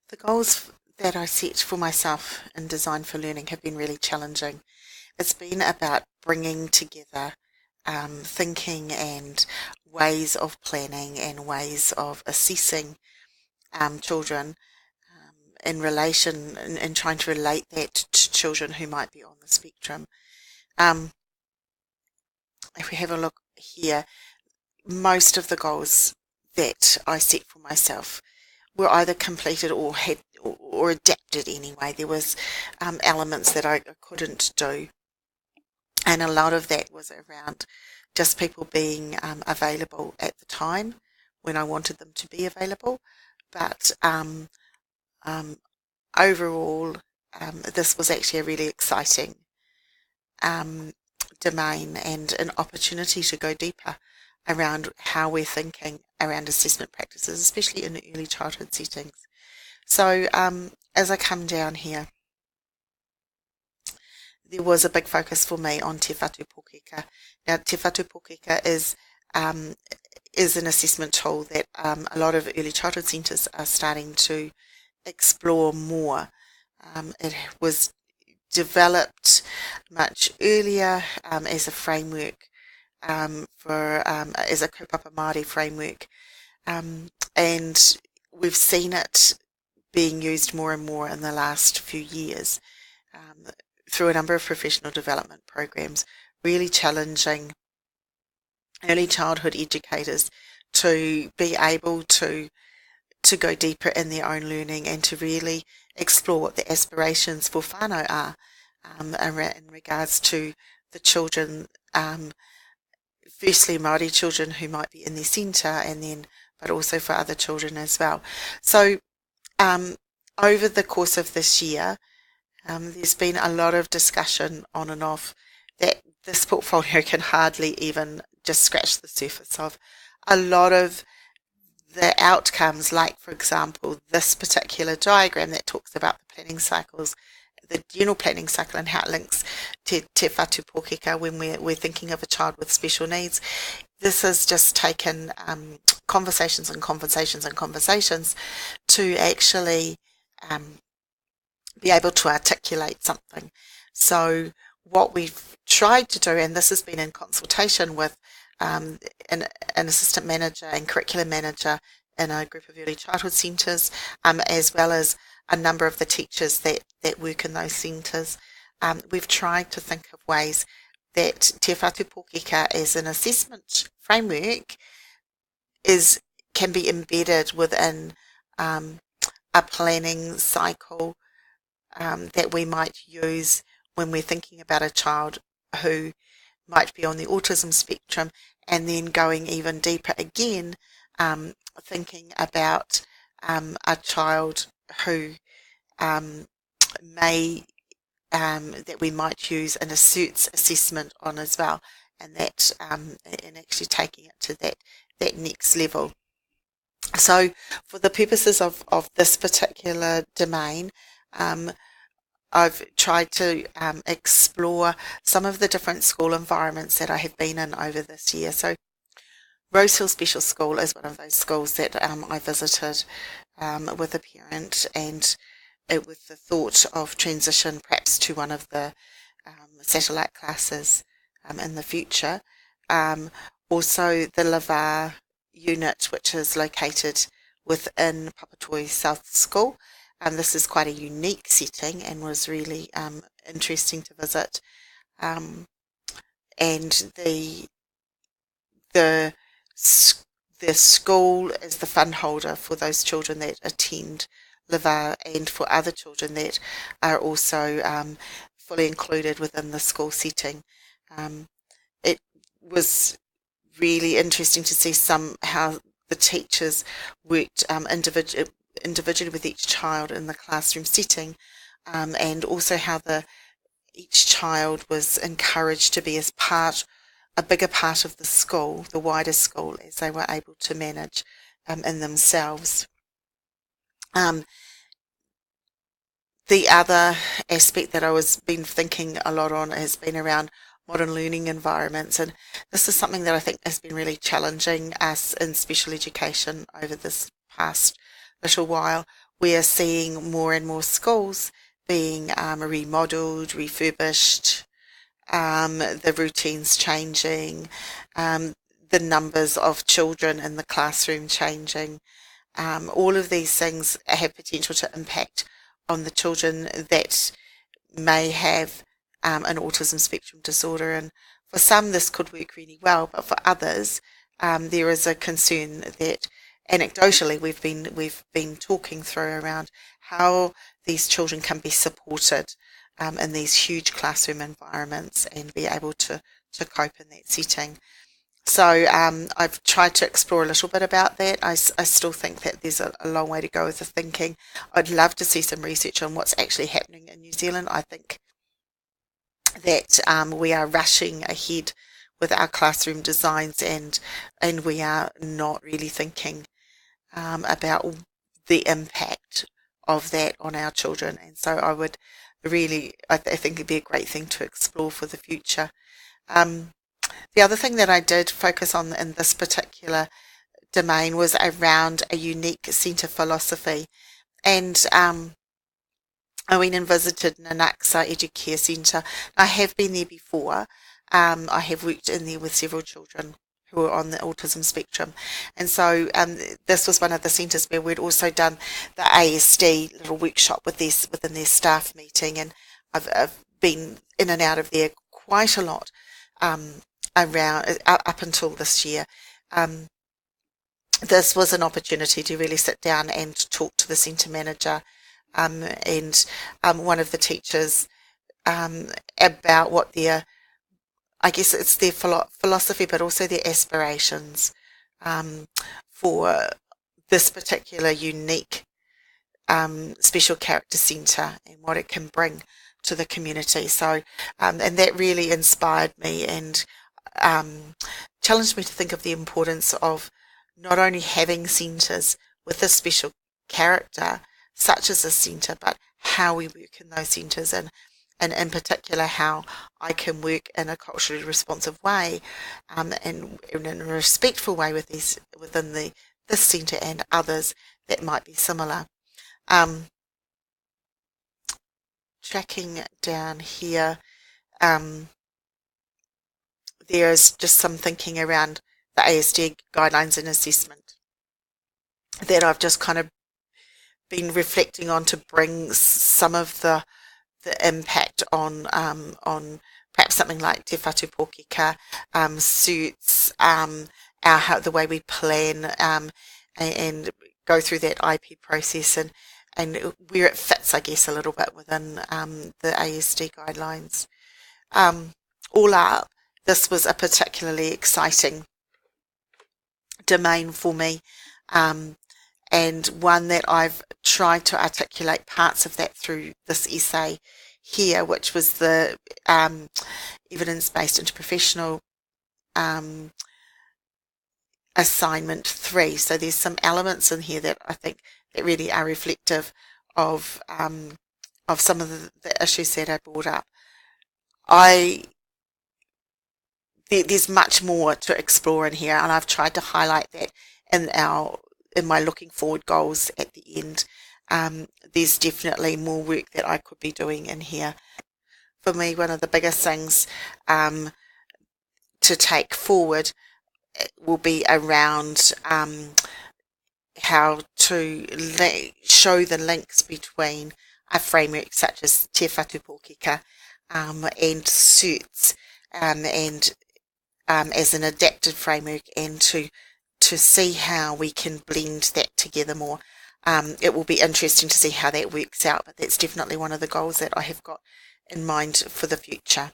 The goals that I set for myself in Design for Learning have been really challenging. It's been about bringing together thinking and ways of planning and ways of assessing children in relation and trying to relate that to children who might be on the spectrum. Um, if we have a look here, most of the goals that I set for myself were either completed or had or adapted anyway. There was elements that I couldn't do, and a lot of that was around just people being available at the time when I wanted them to be available. But um, overall, this was actually a really exciting um, domain and an opportunity to go deeper around how we're thinking around assessment practices, especially in early childhood settings. So as I come down here, there was a big focus for me on Te Whatu Pōkeka. Now, Te Whatu Pōkeka is an assessment tool that a lot of early childhood centres are starting to explore more. It was developed much earlier as a framework as a kaupapa Māori framework, and we've seen it being used more and more in the last few years through a number of professional development programs, really challenging early childhood educators to be able to go deeper in their own learning and to really explore what the aspirations for whānau are in regards to the children, firstly Māori children who might be in their centre, and then but also for other children as well. So over the course of this year, there's been a lot of discussion on and off that this portfolio can hardly even just scratch the surface of. A lot of the outcomes, like for example this particular diagram that talks about the planning cycles, the general planning cycle and how it links to Te Whatu Pōkeka when we're thinking of a child with special needs. This has just taken conversations and conversations and conversations to actually be able to articulate something. So what we've tried to do, and this has been in consultation with an assistant manager and curriculum manager in a group of early childhood centres, as well as a number of the teachers that work in those centres, we've tried to think of ways that Te Whatu Pōkeka as an assessment framework can be embedded within a planning cycle that we might use when we're thinking about a child who might be on the autism spectrum, and then going even deeper again, thinking about a child who may that we might use an asserts assessment on as well, and that and actually taking it to that next level. So for the purposes of this particular domain, I've tried to explore some of the different school environments that I have been in over this year. So Rosehill Special School is one of those schools that I visited with a parent, and with the thought of transition perhaps to one of the satellite classes in the future. Also the Lavar unit, which is located within Papatoi South School. This is quite a unique setting and was really interesting to visit. And the school is the fund holder for those children that attend Lavar, and for other children that are also fully included within the school setting. It was really interesting to see how the teachers worked individually with each child in the classroom setting, and also how each child was encouraged to be a bigger part of the school, the wider school, as they were able to manage in themselves. The other aspect that I was been thinking a lot on has been around modern learning environments, and this is something that I think has been really challenging us in special education over this past little while, we are seeing more and more schools being remodeled, refurbished, the routines changing, the numbers of children in the classroom changing. All of these things have potential to impact on the children that may have an autism spectrum disorder. And for some, this could work really well, but for others, there is a concern that anecdotally we've been talking through around how these children can be supported in these huge classroom environments and be able to cope in that setting. So I've tried to explore a little bit about that. I still think that there's a long way to go with the thinking. I'd love to see some research on what's actually happening in New Zealand. I think that we are rushing ahead with our classroom designs, and we are not really thinking about the impact of that on our children. And so I would really, I think it'd be a great thing to explore for the future. The other thing that I did focus on in this particular domain was around a unique centre philosophy. And I went and visited Nanaksa Educare Centre. I have been there before. I have worked in there with several children who are on the autism spectrum. And so this was one of the centres where we'd also done the ASD little workshop within their staff meeting. And I've been in and out of there quite a lot around up until this year. This was an opportunity to really sit down and talk to the centre manager and one of the teachers about what their, I guess it's their philosophy, but also their aspirations for this particular unique special character centre and what it can bring to the community. So, and that really inspired me and challenged me to think of the importance of not only having centres with a special character, such as a centre, but how we work in those centres, and in particular how I can work in a culturally responsive way and in a respectful way with within this centre and others that might be similar. Tracking down here, there's just some thinking around the ASD guidelines and assessment that I've just kind of been reflecting on to bring some of the impact on perhaps something like Te Whatu Pōkeka, suits, the way we plan and go through that IP process and where it fits, I guess, a little bit within the ASD guidelines. All up, this was a particularly exciting domain for me, and one that I've tried to articulate parts of that through this essay here, which was the evidence-based interprofessional assignment 3. So there's some elements in here that I think that really are reflective of some of the issues that I brought up. There's much more to explore in here, and I've tried to highlight that in my looking forward goals at the end. There's definitely more work that I could be doing in here. For me, one of the biggest things to take forward will be around how to show the links between a framework such as Te Whatu Pōkeka and suits and as an adapted framework, and to see how we can blend that together more. It will be interesting to see how that works out, but that's definitely one of the goals that I have got in mind for the future.